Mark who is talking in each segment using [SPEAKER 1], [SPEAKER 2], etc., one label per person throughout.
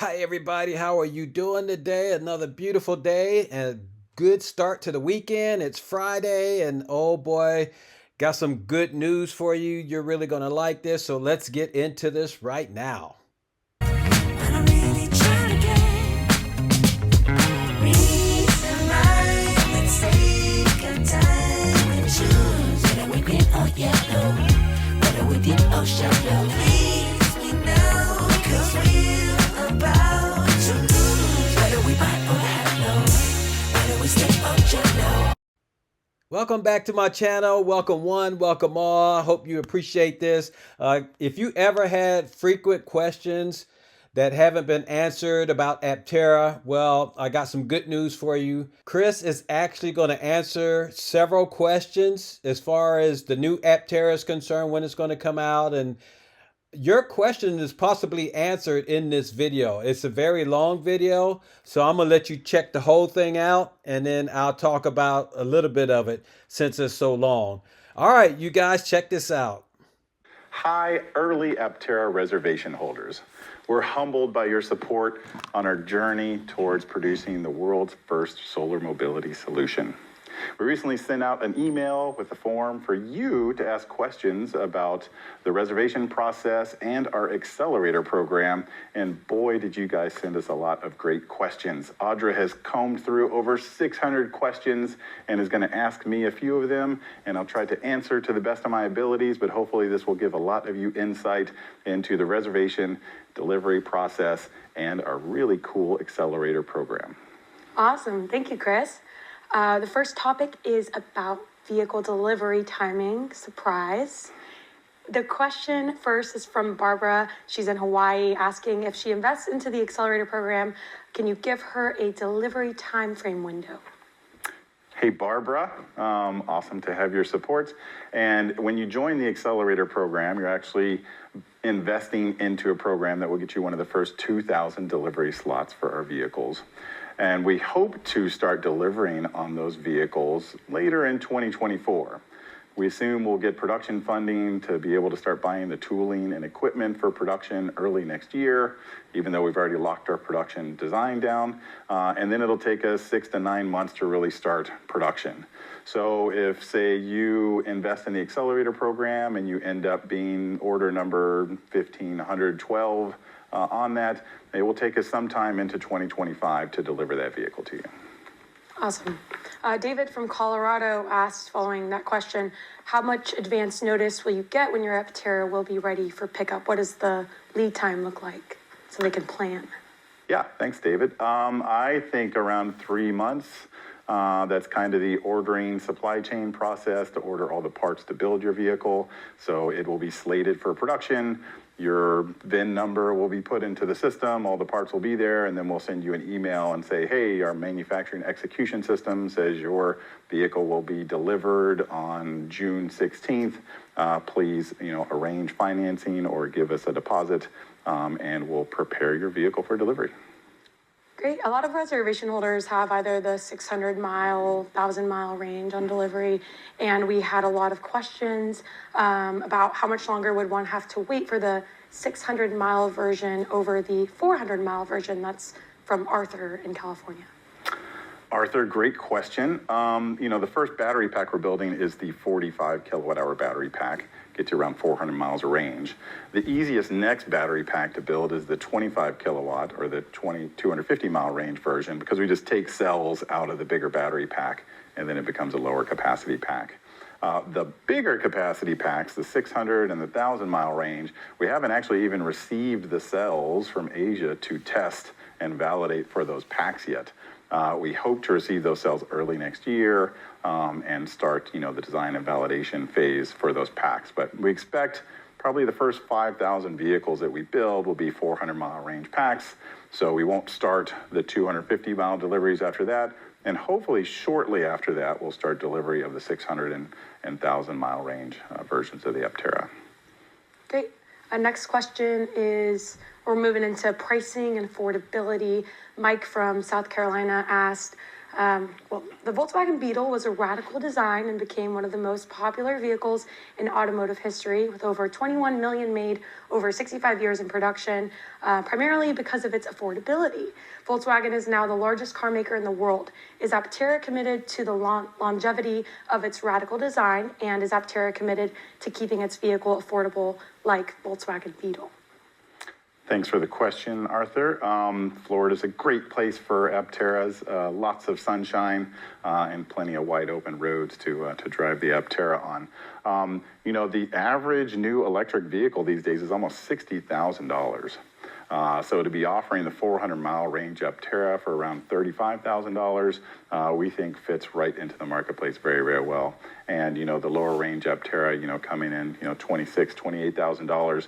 [SPEAKER 1] Hi, everybody. How are you doing today? Another beautiful day and good start to the weekend. It's Friday, and oh boy, got some good news for you. You're really going to like this. So let's get into this right now.
[SPEAKER 2] I'm really trying to get reason right. Let's take our time and choose whether we green or yellow, whether we deep or shallow. Please, we know, 'cause we're about to lose. Whether we buy or hello, whether we stay or jello.
[SPEAKER 1] Welcome back to my channel. Welcome one, welcome all. I hope you appreciate this. If you ever had frequent questions that haven't been answered about Aptera, well, I got some good news for you. Chris is actually going to answer several questions as far as the new Aptera is concerned, when it's going to come out, and your question is possibly answered in this video. It's a very long video, so I'm gonna let you check the whole thing out, and then I'll talk about a little bit of it since it's so long. All right, you guys, check this out.
[SPEAKER 3] Hi, early Aptera reservation holders. We're humbled by your support on our journey towards producing the world's first solar mobility solution. We recently sent out an email with a form for you to ask questions about the reservation process and our Accelerator program. And boy, did you guys send us a lot of great questions. Audra has combed through over 600 questions and is going to ask me a few of them, and I'll try to answer to the best of my abilities, but hopefully this will give a lot of you insight into the reservation, delivery process, and our really cool Accelerator program.
[SPEAKER 4] Awesome. Thank you, Chris. The first topic is about vehicle delivery timing. Surprise. The question first is from Barbara. She's in Hawaii, asking if she invests into the Accelerator program, can you give her a delivery time frame window?
[SPEAKER 3] Hey, Barbara, awesome to have your support. And when you join the Accelerator program, you're actually investing into a program that will get you one of the first 2,000 delivery slots for our vehicles. And we hope to start delivering on those vehicles later in 2024. We assume we'll get production funding to be able to start buying the tooling and equipment for production early next year, even though we've already locked our production design down. And then it'll take us 6 to 9 months to really start production. So if, say, you invest in the Accelerator program and you end up being order number 1512 on that, it will take us some time into 2025 to deliver that vehicle to you.
[SPEAKER 4] Awesome. David from Colorado asked, following that question, how much advance notice will you get when your Aptera will be ready for pickup? What does the lead time look like so they can plan?
[SPEAKER 3] Yeah, thanks, David. I think around 3 months. That's kind of the ordering supply chain process to order all the parts to build your vehicle. So it will be slated for production. Your VIN number will be put into the system, all the parts will be there, and then we'll send you an email and say, hey, our manufacturing execution system says your vehicle will be delivered on June 16th. Please, arrange financing or give us a deposit, and we'll prepare your vehicle for delivery.
[SPEAKER 4] Great. A lot of reservation holders have either the 600-mile, 1,000-mile range on delivery, and we had a lot of questions about how much longer would one have to wait for the 600-mile version over the 400-mile version. That's from Arthur in California.
[SPEAKER 3] Arthur, great question. The first battery pack we're building is the 45 kilowatt hour battery pack. Gets you around 400 miles of range. The easiest next battery pack to build is the 25 kilowatt or the 250 mile range version, because we just take cells out of the bigger battery pack and then it becomes a lower capacity pack. The bigger capacity packs, the 600 and the 1,000 mile range, we haven't actually even received the cells from Asia to test and validate for those packs yet. We hope to receive those cells early next year and start, the design and validation phase for those packs. But we expect probably the first 5,000 vehicles that we build will be 400 mile range packs. So we won't start the 250 mile deliveries after that. And hopefully shortly after that, we'll start delivery of the 600 and 1,000 mile range versions of the Aptera.
[SPEAKER 4] Great. Next question is, we're moving into pricing and affordability. Mike from South Carolina asked, Well, the Volkswagen Beetle was a radical design and became one of the most popular vehicles in automotive history, with over 21 million made over 65 years in production, primarily because of its affordability. Volkswagen is now the largest car maker in the world. Is Aptera committed to the longevity of its radical design, and is Aptera committed to keeping its vehicle affordable like Volkswagen Beetle?
[SPEAKER 3] Thanks for the question, Arthur. Florida's a great place for Apteras. Lots of sunshine and plenty of wide open roads to drive the Aptera on. The average new electric vehicle these days is almost $60,000. So to be offering the 400-mile range Aptera for around $35,000, we think fits right into the marketplace very, very well. And, the lower range Aptera, coming in, $26,000, $28,000,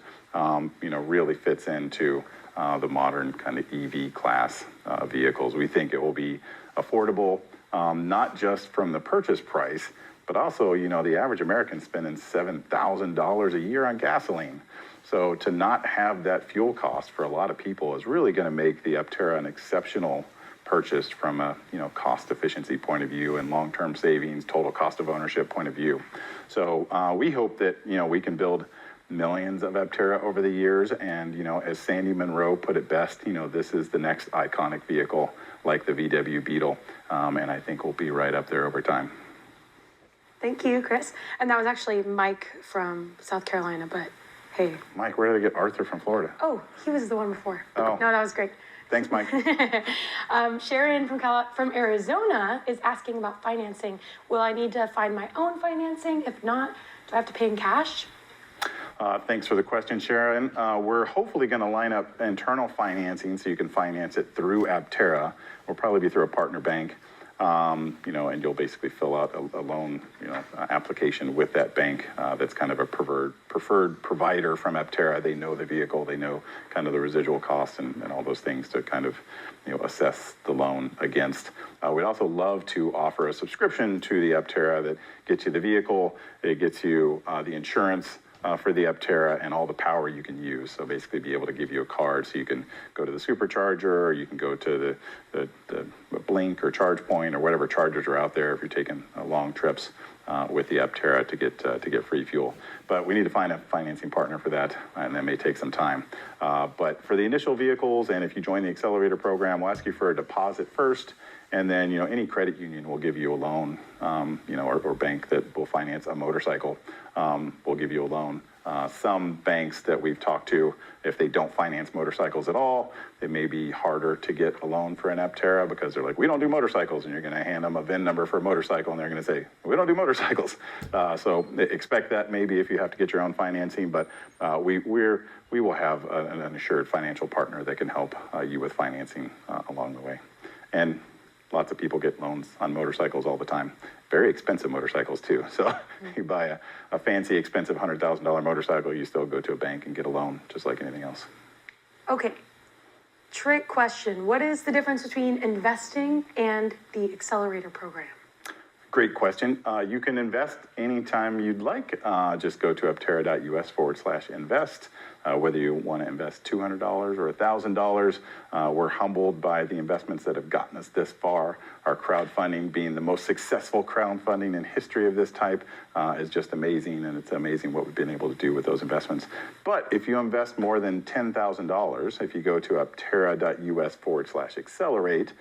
[SPEAKER 3] really fits into the modern kind of EV class vehicles. We think it will be affordable, not just from the purchase price, but also, the average American spending $7,000 a year on gasoline. So to not have that fuel cost for a lot of people is really going to make the Aptera an exceptional purchase from a cost efficiency point of view and long-term savings, total cost of ownership point of view. So we hope that we can build millions of Aptera over the years, and as Sandy Munro put it best, this is the next iconic vehicle like the VW Beetle, and I think we'll be right up there over time.
[SPEAKER 4] Thank you, Chris. And that was actually Mike from South Carolina, but hey.
[SPEAKER 3] Mike, where did I get Arthur from Florida?
[SPEAKER 4] Oh, he was the one before.
[SPEAKER 3] Oh.
[SPEAKER 4] No, that was great.
[SPEAKER 3] Thanks, Mike.
[SPEAKER 4] Sharon from Arizona is asking about financing. Will I need to find my own financing? If not, do I have to pay in cash?
[SPEAKER 3] Thanks for the question, Sharon. We're hopefully going to line up internal financing so you can finance it through Aptera. We'll probably be through a partner bank. And you'll basically fill out a loan, application with that bank that's kind of a preferred provider from Aptera. They know the vehicle, they know kind of the residual costs and all those things to kind of, assess the loan against. We'd also love to offer a subscription to the Aptera that gets you the vehicle, it gets you the insurance for the Aptera and all the power you can use. So basically be able to give you a card so you can go to the supercharger, or you can go to the Blink or ChargePoint or whatever chargers are out there if you're taking long trips with the Aptera to get free fuel. But we need to find a financing partner for that, and that may take some time. But for the initial vehicles, and if you join the Accelerator program, we'll ask you for a deposit first, and then any credit union will give you a loan, or bank that will finance a motorcycle will give you a loan. Some banks that we've talked to, if they don't finance motorcycles at all, it may be harder to get a loan for an Aptera because they're like, we don't do motorcycles, and you're going to hand them a VIN number for a motorcycle, and they're going to say, we don't do motorcycles. So expect that maybe if you have to get your own financing, but we will have an assured financial partner that can help you with financing along the way. And lots of people get loans on motorcycles all the time. Very expensive motorcycles too. So you buy a fancy, expensive $100,000 motorcycle, you still go to a bank and get a loan just like anything else.
[SPEAKER 4] Okay. Trick question. What is the difference between investing and the Accelerator program?
[SPEAKER 3] Great question. You can invest anytime you'd like. Just go to aptera.us/invest. Whether you want to invest $200 or $1,000, we're humbled by the investments that have gotten us this far. Our crowdfunding, being the most successful crowdfunding in history of this type, is just amazing, and it's amazing what we've been able to do with those investments. But if you invest more than $10,000, if you go to aptera.us/accelerate,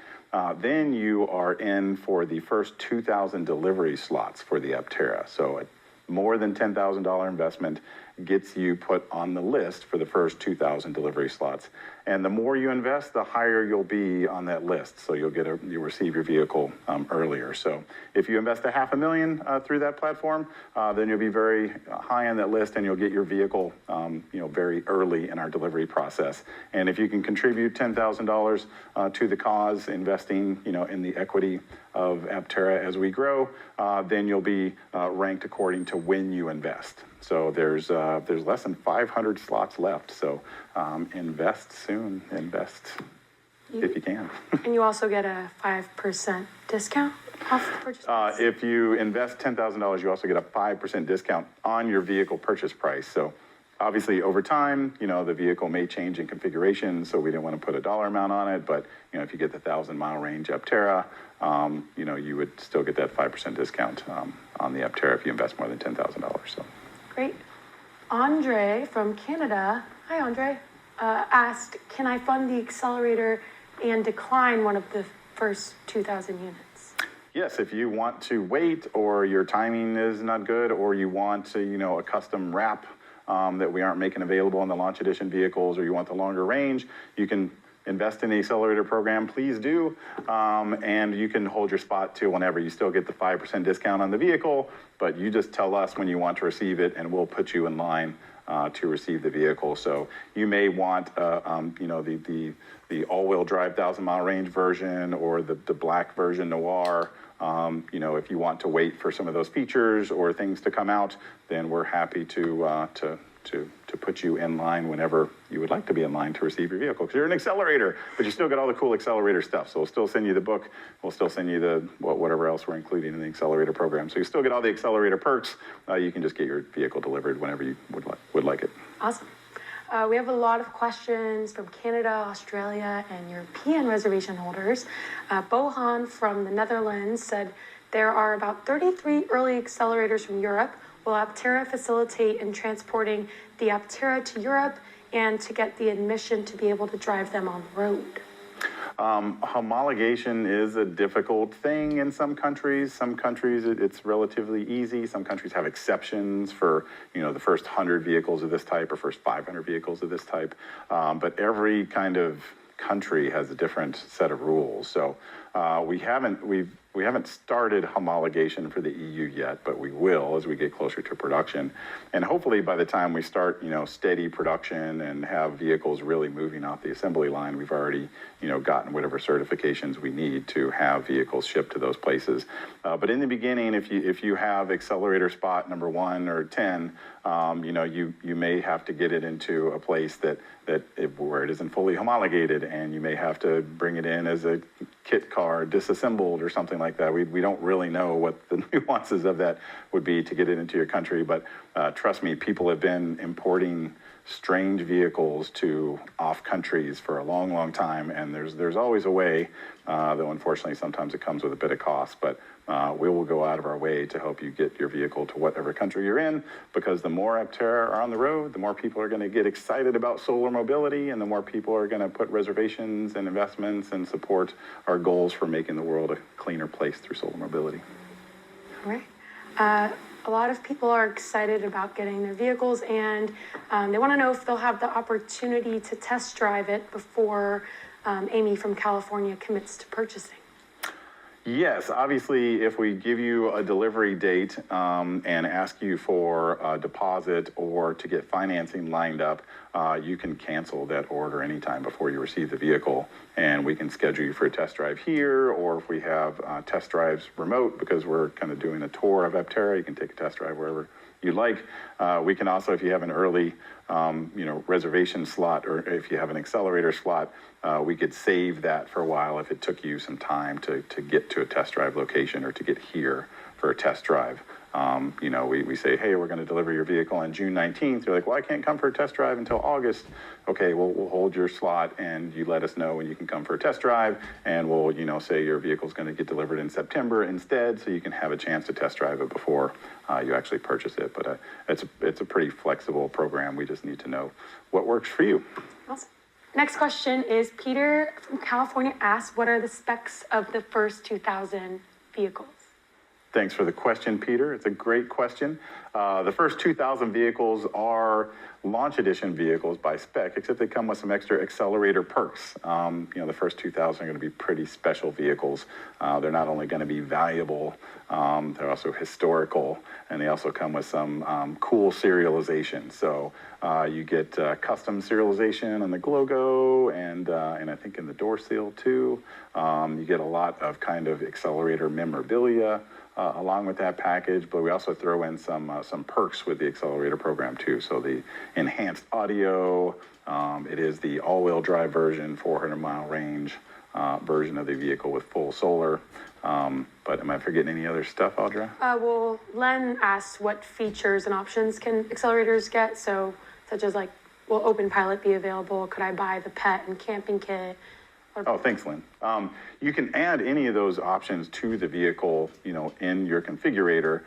[SPEAKER 3] then you are in for the first 2,000 delivery slots for the Aptera. So a more than $10,000 investment gets you put on the list for the first 2,000 delivery slots. And the more you invest, the higher you'll be on that list. So you'll receive your vehicle earlier. So if you invest $500,000 through that platform, then you'll be very high on that list, and you'll get your vehicle, very early in our delivery process. And if you can contribute $10,000 to the cause, investing, in the equity of Aptera as we grow, then you'll be ranked according to when you invest. So there's less than 500 slots left. So invest soon, invest if you can.
[SPEAKER 4] And you also get a 5% discount off the purchase price?
[SPEAKER 3] If you invest $10,000, you also get a 5% discount on your vehicle purchase price. So obviously over time, the vehicle may change in configuration, so we didn't want to put a dollar amount on it, but if you get the 1,000-mile range Aptera, you would still get that 5% discount on the Aptera if you invest more than $10,000. So.
[SPEAKER 4] Great. Andre from Canada, hi Andre, asked, can I fund the Accelerator and decline one of the first 2,000 units?
[SPEAKER 3] Yes, if you want to wait, or your timing is not good, or you want a custom wrap that we aren't making available in the launch edition vehicles, or you want the longer range, you can invest in the Accelerator program, please do, and you can hold your spot till whenever. You still get the 5% discount on the vehicle, but you just tell us when you want to receive it, and we'll put you in line to receive the vehicle. So you may want, the all-wheel drive 1,000-mile range version, or the black version Noir. If you want to wait for some of those features or things to come out, then we're happy to put you in line whenever you would like to be in line to receive your vehicle. Because you're an Accelerator, but you still get all the cool Accelerator stuff. So we'll still send you the book. We'll still send you whatever else we're including in the Accelerator program. So you still get all the Accelerator perks. You can just get your vehicle delivered whenever you would like it.
[SPEAKER 4] Awesome. We have a lot of questions from Canada, Australia, and European reservation holders. Bohan from the Netherlands said, there are about 33 early accelerators from Europe. Will Aptera facilitate in transporting the Aptera to Europe and to get the admission to be able to drive them on the road?
[SPEAKER 3] Homologation is a difficult thing in some countries. Some countries it's relatively easy. Some countries have exceptions for the first 100 vehicles of this type or first 500 vehicles of this type. But every kind of country has a different set of rules. So we haven't started homologation for the EU yet, but we will as we get closer to production. And hopefully by the time we start, steady production and have vehicles really moving off the assembly line, we've already, gotten whatever certifications we need to have vehicles shipped to those places. But in the beginning, if you have Accelerator spot number 1 or 10, you may have to get it into a place where it isn't fully homologated, and you may have to bring it in as a kit car disassembled or something like that. We don't really know what the nuances of that would be to get it into your country, but trust me, people have been importing strange vehicles to off countries for a long, long time, and there's always a way, though unfortunately sometimes it comes with a bit of cost, but we will go out of our way to help you get your vehicle to whatever country you're in, because the more Aptera are on the road, the more people are going to get excited about solar mobility, and the more people are going to put reservations and investments and support our goals for making the world a cleaner place through solar mobility.
[SPEAKER 4] All right. A lot of people are excited about getting their vehicles, and they want to know if they'll have the opportunity to test drive it before Amy from California commits to purchasing.
[SPEAKER 3] Yes, obviously, if we give you a delivery date and ask you for a deposit or to get financing lined up, you can cancel that order anytime before you receive the vehicle, and we can schedule you for a test drive here, or if we have test drives remote because we're kind of doing a tour of Aptera, you can take a test drive wherever you like. We can also, if you have an early reservation slot, or if you have an Accelerator slot, we could save that for a while if it took you some time to get to a test drive location or to get here for a test drive. We say, hey, we're going to deliver your vehicle on June 19th. You're like, well, I can't come for a test drive until August. Okay, well, we'll hold your slot, and you let us know when you can come for a test drive, and we'll, say your vehicle's going to get delivered in September instead, so you can have a chance to test drive it before you actually purchase it. But it's a pretty flexible program. We just need to know what works for you.
[SPEAKER 4] Awesome. Next question is Peter from California asks, what are the specs of the first 2,000 vehicles?
[SPEAKER 3] Thanks for the question, Peter. It's a great question. The first 2,000 vehicles are launch edition vehicles by spec, except they come with some extra Accelerator perks. The first 2,000 are going to be pretty special vehicles. They're not only going to be valuable, they're also historical, and they also come with some cool serialization. So you get custom serialization on the logo, and I think in the door seal too. You get a lot of kind of Accelerator memorabilia along with that package, but we also throw in some perks with the Accelerator program too. So the enhanced audio, it is the all-wheel drive version, 400-mile range version of the vehicle with full solar. But am I forgetting any other stuff, Audra?
[SPEAKER 4] Well, Len asked what features and options can accelerators get, so such as like, will Open Pilot be available? Could I buy the pet and camping kit?
[SPEAKER 3] Oh, thanks, Lynn. You can add any of those options to the vehicle, in your configurator.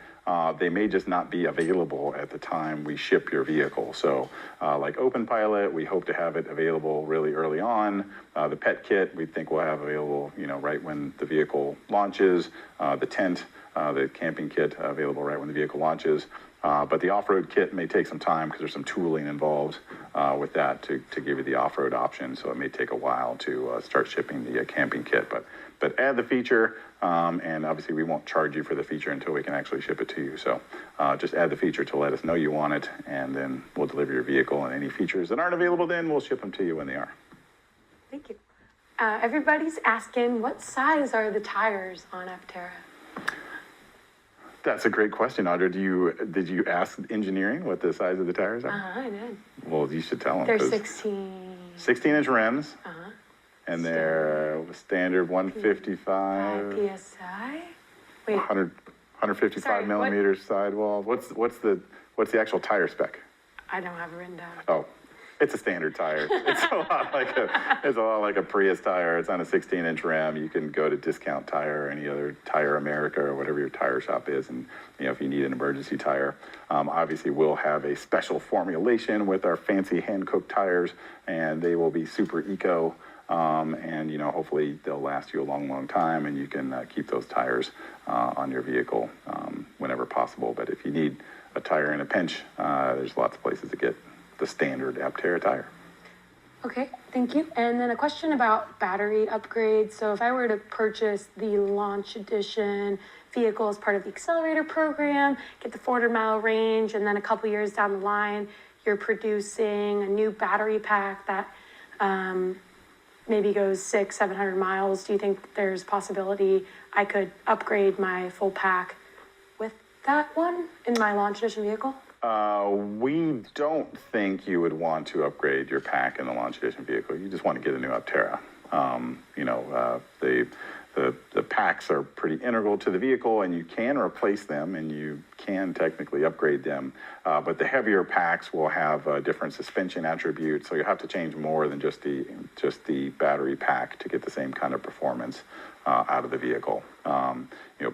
[SPEAKER 3] They may just not be available at the time we ship your vehicle. So like Open Pilot, we hope to have it available really early on. The pet kit, we think we'll have available, right when the vehicle launches. The tent, the camping kit available right when the vehicle launches. But the off-road kit may take some time because there's some tooling involved with that to give you the off-road option. So it may take a while to start shipping the camping kit. But add the feature, and obviously we won't charge you for the feature until we can actually ship it to you. So just add the feature to let us know you want it, and then we'll deliver your vehicle. And any features that aren't available then, we'll ship them to you when they are.
[SPEAKER 4] Thank you. Everybody's asking, what size are the tires on Aptera?
[SPEAKER 3] That's a great question, Audra. Did you ask engineering what the size of the tires are?
[SPEAKER 4] I did.
[SPEAKER 3] Well, you should tell them.
[SPEAKER 4] They're 16.
[SPEAKER 3] 16-inch rims. And they're standard 155.
[SPEAKER 4] PSI? Wait.
[SPEAKER 3] 155
[SPEAKER 4] Sorry,
[SPEAKER 3] millimeters sidewall. What's the actual tire spec?
[SPEAKER 4] I don't have it written down.
[SPEAKER 3] Oh, it's a standard tire. It's a lot like a Prius tire. It's on a 16-inch rim. You can go to Discount Tire or any other Tire America or whatever your tire shop is, and if you need an emergency tire, obviously we'll have a special formulation with our fancy hand-cooked tires, and they will be super eco. And hopefully they'll last you a long, long time, and you can keep those tires on your vehicle whenever possible. But if you need a tire in a pinch, there's lots of places to get the standard Aptera tire.
[SPEAKER 4] Okay, thank you. And then a question about battery upgrades. So if I were to purchase the Launch Edition vehicle as part of the Accelerator program, get the 400-mile range, and then a couple years down the line, you're producing a new battery pack that maybe goes 600-700 miles. Do you think there's possibility I could upgrade my full pack with that one in my Launch Edition vehicle?
[SPEAKER 3] We don't think you would want to upgrade your pack in the Launch Edition vehicle. You just want to get a new Aptera. The packs are pretty integral to the vehicle, and you can replace them, and you can technically upgrade them. But the heavier packs will have different suspension attributes, so you have to change more than just the battery pack to get the same kind of performance out of the vehicle.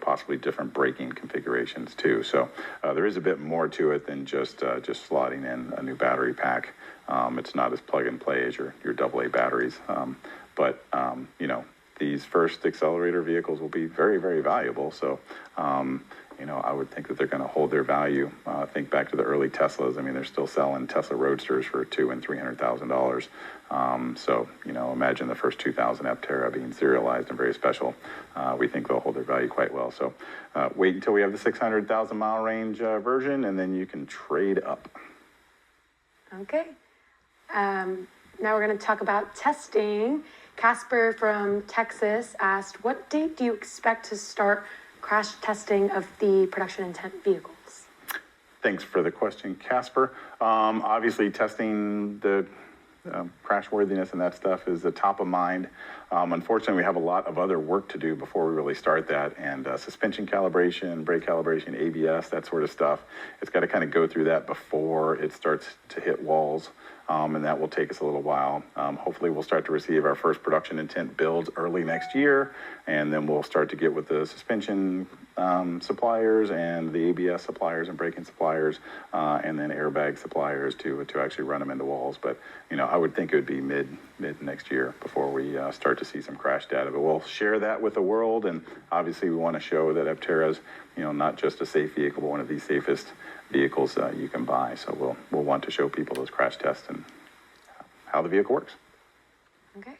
[SPEAKER 3] Possibly different braking configurations too. So there is a bit more to it than just slotting in a new battery pack. It's not as plug and play as your AA batteries. But these first Accelerator vehicles will be very, very valuable. So, I would think that they're going to hold their value. Think back to the early Teslas. I mean, they're still selling Tesla Roadsters for $200,000 and $300,000. So, imagine the first 2,000 Aptera being serialized and very special. We think they'll hold their value quite well. So, wait until we have the 600,000 mile range version, and then you can trade up.
[SPEAKER 4] Okay. Now we're going to talk about testing. Casper from Texas asked, what date do you expect to start crash testing of the production intent vehicles?
[SPEAKER 3] Thanks for the question, Casper. Obviously, testing the crashworthiness and that stuff is the top of mind. Unfortunately, we have a lot of other work to do before we really start that, and suspension calibration, brake calibration, ABS, that sort of stuff. It's got to kind of go through that before it starts to hit walls. And that will take us a little while. Hopefully we'll start to receive our first production intent builds early next year, and then we'll start to get with the suspension suppliers and the ABS suppliers and braking suppliers, and then airbag suppliers to actually run them into walls. But I would think it would be mid next year before we start to see some crash data. But we'll share that with the world, and obviously we want to show that Aptera is not just a safe vehicle, but one of the safest vehicles you can buy. So we'll want to show people those crash tests and how the vehicle works.
[SPEAKER 4] Okay.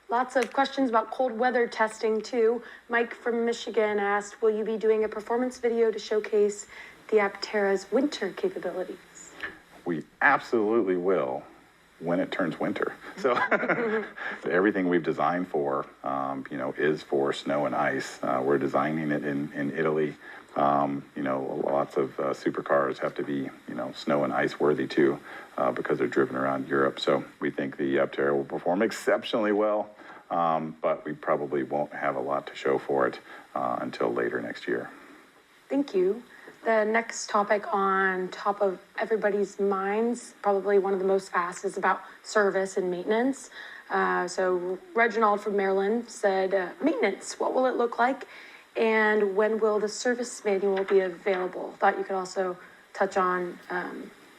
[SPEAKER 4] Lots of questions about cold weather testing too. Mike from Michigan asked, will you be doing a performance video to showcase the Aptera's winter capabilities?
[SPEAKER 3] We absolutely will when it turns winter. So everything we've designed for, is for snow and ice. We're designing it in Italy. Lots of supercars have to be, snow and ice worthy too, because they're driven around Europe. So we think the Aptera will perform exceptionally well, but we probably won't have a lot to show for it until later next year.
[SPEAKER 4] Thank you. The next topic on top of everybody's minds, probably one of the most asked, is about service and maintenance. So Reginald from Maryland said, maintenance, what will it look like? And when will the service manual be available? Thought you could also touch on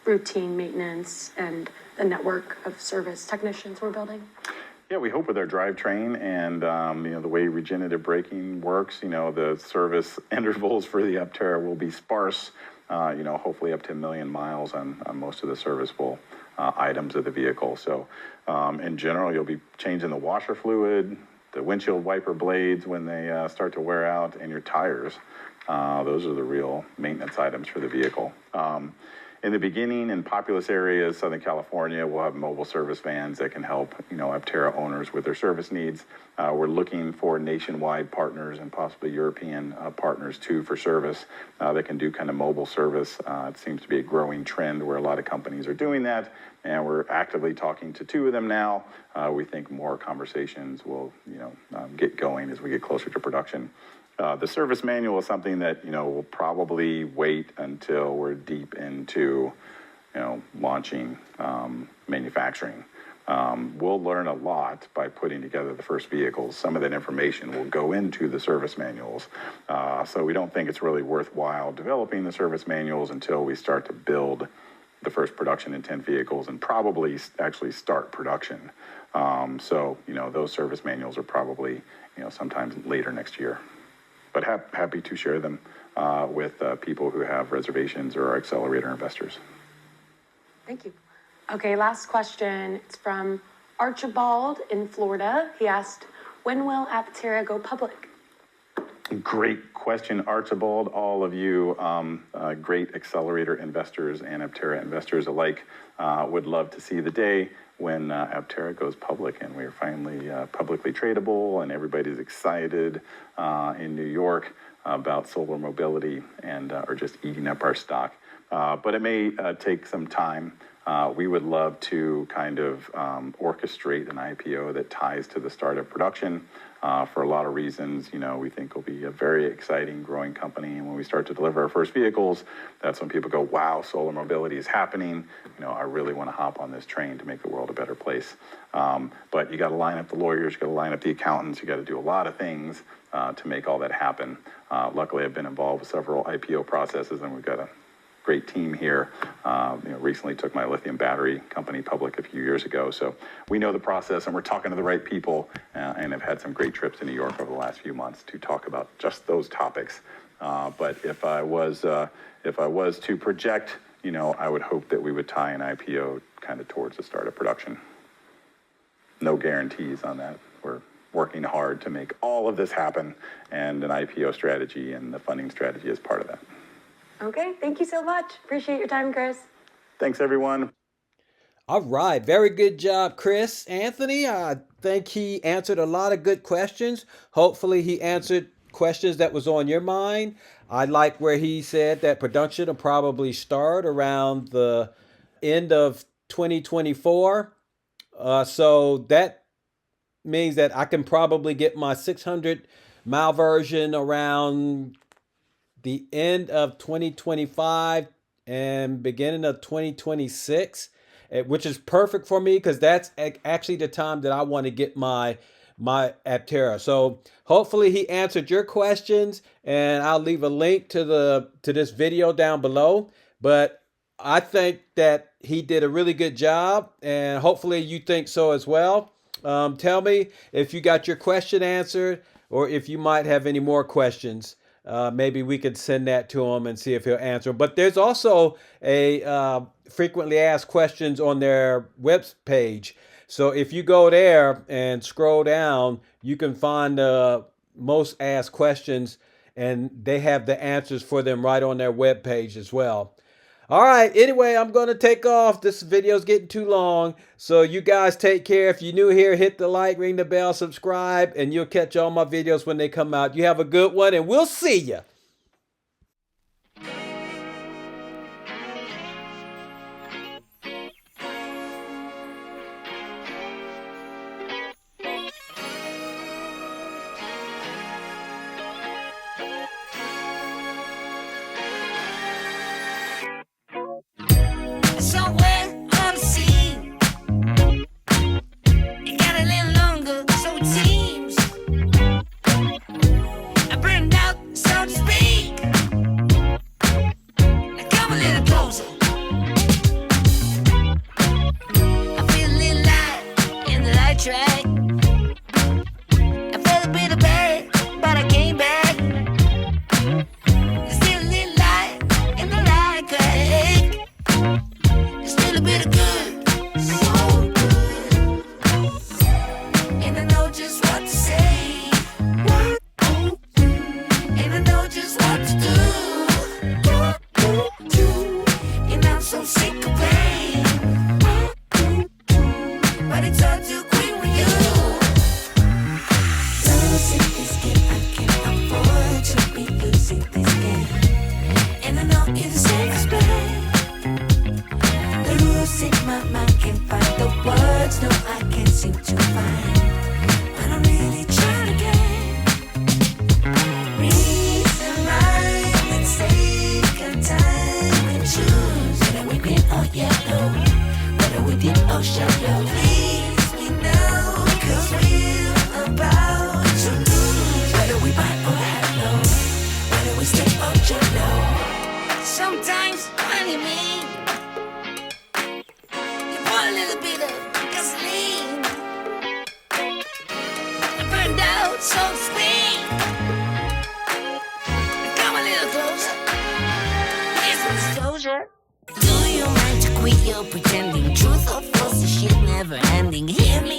[SPEAKER 4] routine maintenance and the network of service technicians we're building.
[SPEAKER 3] Yeah, we hope with our drivetrain and the way regenerative braking works, the service intervals for the Aptera will be sparse. Hopefully up to 1 million miles on most of the serviceable items of the vehicle. So, in general, you'll be changing the washer fluid, the windshield wiper blades when they start to wear out, and your tires. Those are the real maintenance items for the vehicle. In the beginning, in populous areas, Southern California, we'll have mobile service vans that can help, Aptera owners with their service needs. We're looking for nationwide partners and possibly European partners too for service that can do kind of mobile service. It seems to be a growing trend where a lot of companies are doing that, and we're actively talking to 2 of them now. We think more conversations will, get going as we get closer to production. The service manual is something that, will probably wait until we're deep into, launching manufacturing. We'll learn a lot by putting together the first vehicles. Some of that information will go into the service manuals. So we don't think it's really worthwhile developing the service manuals until we start to build the first production intent vehicles and probably actually start production. Those service manuals are probably, sometime later next year. But happy to share them with people who have reservations or Accelerator investors.
[SPEAKER 4] Thank you. Okay, last question. It's from Archibald in Florida. He asked, when will Aptera go public?
[SPEAKER 3] Great question, Archibald. All of you great Accelerator investors and Aptera investors alike would love to see the day when Aptera goes public and we're finally publicly tradable and everybody's excited in New York about solar mobility and are just eating up our stock. But it may take some time. We would love to kind of orchestrate an IPO that ties to the start of production for a lot of reasons. We think will be a very exciting, growing company. And when we start to deliver our first vehicles, that's when people go, wow, solar mobility is happening. I really want to hop on this train to make the world a better place. But you got to line up the lawyers, you got to line up the accountants, you got to do a lot of things to make all that happen. Luckily, I've been involved with several IPO processes, and we've got a great team here. Recently took my lithium battery company public a few years ago. So we know the process and we're talking to the right people and have had some great trips to New York over the last few months to talk about just those topics. But if I was to project, I would hope that we would tie an IPO kind of towards the start of production. No guarantees on that. We're working hard to make all of this happen, and an IPO strategy and the funding strategy is part of that.
[SPEAKER 4] Okay, thank you so much. Appreciate your time, Chris.
[SPEAKER 3] Thanks, everyone.
[SPEAKER 1] All right. Very good job, Chris. Anthony, I think he answered a lot of good questions. Hopefully he answered questions that was on your mind. I like where he said that production will probably start around the end of 2024. So that means that I can probably get my 600-mile version around the end of 2025 and beginning of 2026, which is perfect for me because that's actually the time that I want to get my Aptera. So hopefully he answered your questions, and I'll leave a link to this video down below. But I think that he did a really good job, and hopefully you think so as well. Tell me if you got your question answered or if you might have any more questions. Maybe we could send that to him and see if he'll answer. But there's also a frequently asked questions on their web page. So if you go there and scroll down, you can find the most asked questions, and they have the answers for them right on their web page as well. All right. Anyway, I'm going to take off. This video is getting too long. So you guys take care. If you're new here, hit the like, ring the bell, subscribe, and you'll catch all my videos when they come out. You have a good one, and we'll see you.
[SPEAKER 2] so sweet. Come a little closer. It's Suger. Do you mind to quit your pretending? Truth or false, this shit never ending. Hear me.